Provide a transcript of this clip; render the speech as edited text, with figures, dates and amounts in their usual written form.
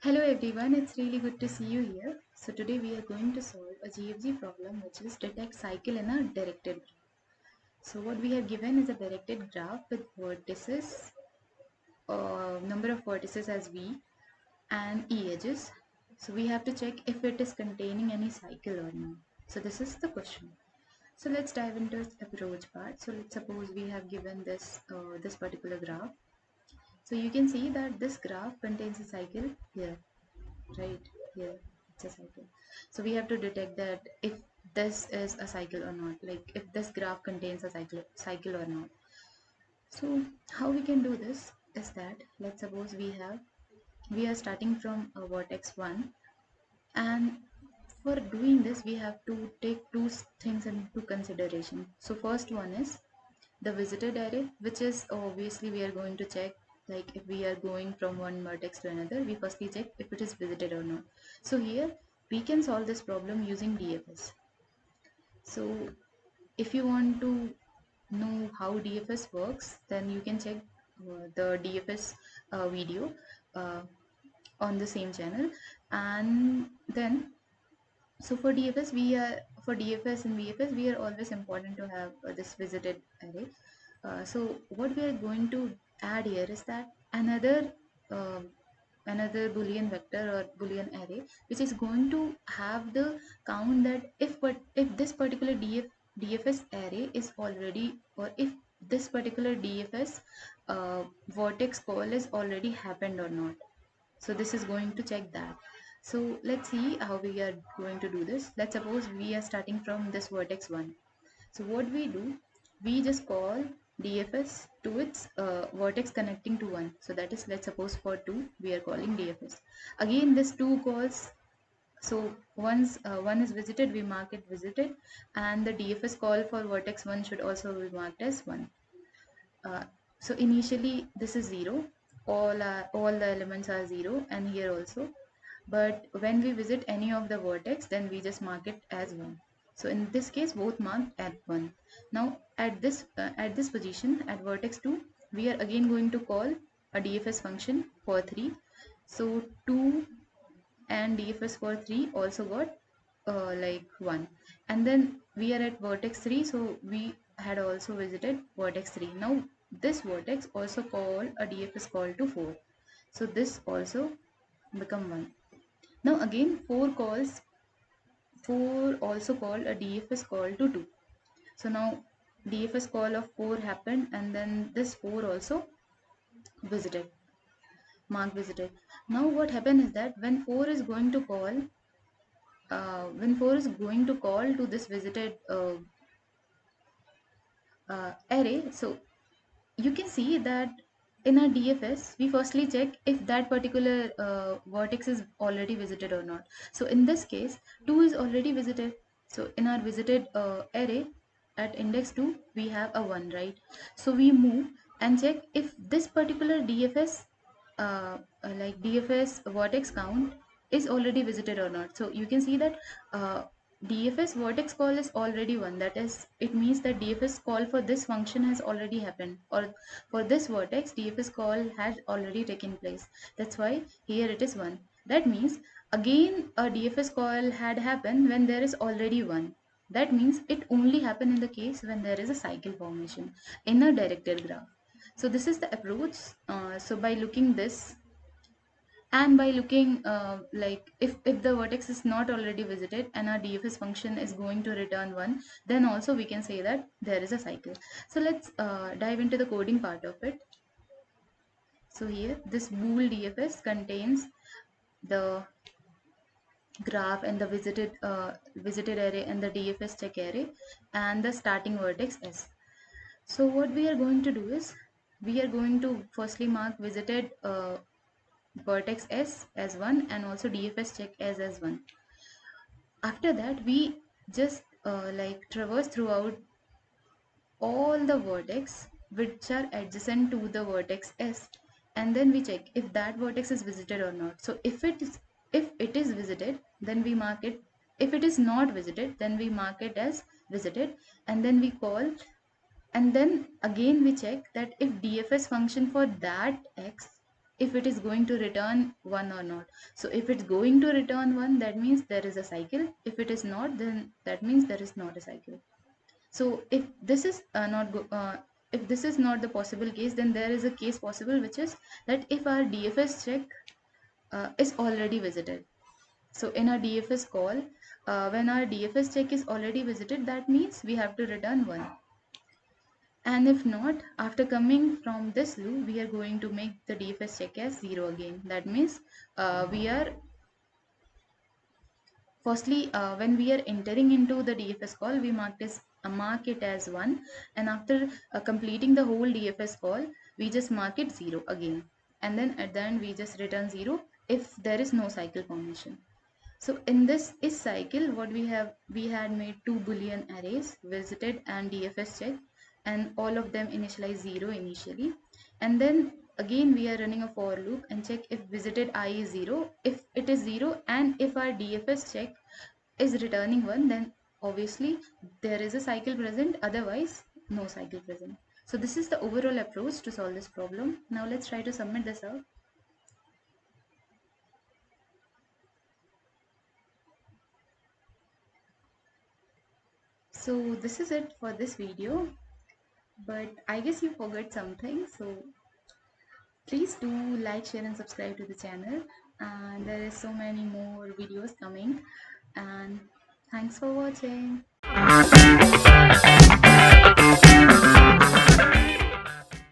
Hello everyone, it's really good to see you here. So today we are going to solve a GFG problem which is detect cycle in a directed graph. So what we have given is a directed graph with vertices, number of vertices as V and E edges. So we have to check if it is containing any cycle or not. So this is the question. So let's dive into its approach part. So let's suppose we have given this particular graph. So you can see that this graph contains a cycle here, right here. It's a cycle, so we have to detect that if this is a cycle or not, like if this graph contains a cycle or not. So how we can do this is that, let's suppose we are starting from a vertex 1, and for doing this we have to take two things into consideration. So first one is the visited array, which is obviously we are going to check, like if we are going from one vertex to another, we firstly check if it is visited or not. So here we can solve this problem using DFS. So if you want to know how DFS works, then you can check the DFS video uh, on the same channel. And then, so for DFS we are, for DFS and VFS we are always important to have this visited array. So what we are going to add here is that uh, another boolean vector or boolean array, which is going to have the count that if this particular DFS array is already, or if this particular DFS vertex call is already happened or not. So this is going to check that. So let's see how we are going to do this. Let's suppose we are starting from this vertex 1. So what we do, we just call DFS to its vertex connecting to 1. So that is, let's suppose for 2 we are calling DFS. Again this 2 calls, so once 1 is visited, we mark it visited, and the DFS call for vertex 1 should also be marked as 1. uh, so initially this is 0, all the elements are 0, and here also. But when we visit any of the vertex, then we just mark it as 1. So in this case both marked at 1. Now at this position at vertex 2, we are again going to call a DFS function for 3. So 2 and DFS for 3 also got like 1. And then we are at vertex 3, so we had also visited vertex 3. Now this vertex also called a DFS call to 4, so this also become 1. Now again 4 also called a DFS call to 2. So now DFS call of 4 happened, and then this 4 also visited, mark visited. Now what happened is that when 4 is going to call, to this visited array, so you can see that in our DFS we firstly check if that particular vertex is already visited or not. So in this case 2 is already visited, so in our visited array at index 2 we have a 1, right? So we move and check if this particular DFS like DFS vertex count is already visited or not. So you can see that DFS vertex call is already 1. That is, it means that DFS call for this function has already happened, or for this vertex DFS call had already taken place. That's why here it is 1. That means again a DFS call had happened when there is already 1. That means it only happened in the case when there is a cycle formation in a directed graph. So this is the approach. So by looking this, and by looking like if the vertex is not already visited and our DFS function is going to return 1, then also we can say that there is a cycle. So let's dive into the coding part of it. So here this bool DFS contains the graph and the visited array and the DFS check array and the starting vertex S. So what we are going to do is, we are going to firstly mark visited vertex S as 1 and also DFS check as 1. After that we just like traverse throughout all the vertex which are adjacent to the vertex S, and then we check if that vertex is visited or not. So if it is visited, then we mark it. If it is not visited, then we mark it as visited, and then we call, and then again we check that if DFS function for that X if it is going to return 1 or not. So if it's going to return 1, that means there is a cycle. If it is not, then that means there is not a cycle. So if this is not the possible case, then there is a case possible, which is that if our DFS check is already visited. So in our DFS call, when our DFS check is already visited, that means we have to return 1. And if not, after coming from this loop, we are going to make the DFS check as 0 again. That means we are firstly, when we are entering into the DFS call, we mark it as 1, and after completing the whole DFS call, we just mark it 0 again, and then at the end we just return 0 if there is no cycle formation. So in this is cycle, what we had made two Boolean arrays, visited and DFS check, and all of them initialize 0 initially, and then again we are running a for loop and check if visited I is 0. If it is 0 and if our DFS check is returning 1, then obviously there is a cycle present, otherwise no cycle present. So this is the overall approach to solve this problem. Now let's try to submit this out. So this is it for this video, but I guess you forgot something, so please do like, share and subscribe to the channel, and there is so many more videos coming, and thanks for watching.